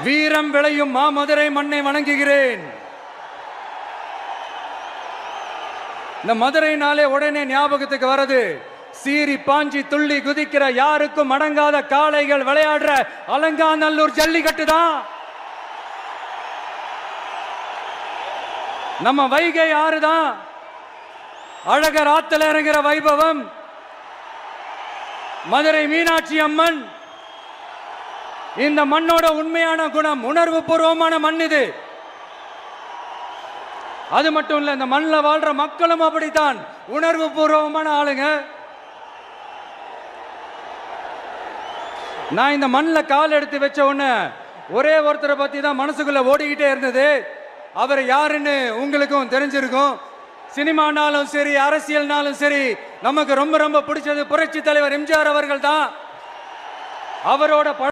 வீரம் விளையும் மாமதுரை மண்ணை வணங்குகிறேன். இந்த மதுரைனாலே உடனே ஞாபகத்துக்கு வரது சீறி பாஞ்சி துள்ளி குதிக்கிற யாருக்கும் அடங்காத காளைகள் விளையாடுற அலங்காநல்லூர் ஜல்லிக்கட்டு தான். நம்ம வைகை ஆறுதான் அழகர் ஆத்துல இறங்குற வைபவம். மதுரை மீனாட்சி அம்மன் இந்த மண்ணோட உண்மையான குணம், உணர்வு பூர்வமான மண் இது. அது மட்டும் இல்ல, இந்த மண்ணில் வாழ்ற மக்களும் அப்படித்தான் உணர்வு பூர்வமான ஆளுங்க. நான் இந்த மண்ணில் கால் எடுத்து வச்ச உடனே ஒரே ஒருத்தரை பத்தி தான் மனசுக்குள்ள ஓடிக்கிட்டே இருந்தது. அவர் யாருன்னு உங்களுக்கும் தெரிஞ்சிருக்கும். சினிமானாலும் சரி, அரசியல்னாலும் சரி, நமக்கு ரொம்ப ரொம்ப பிடிச்சது புரட்சி தலைவர் எம்ஜிஆர் அவர்கள் தான். அவரோட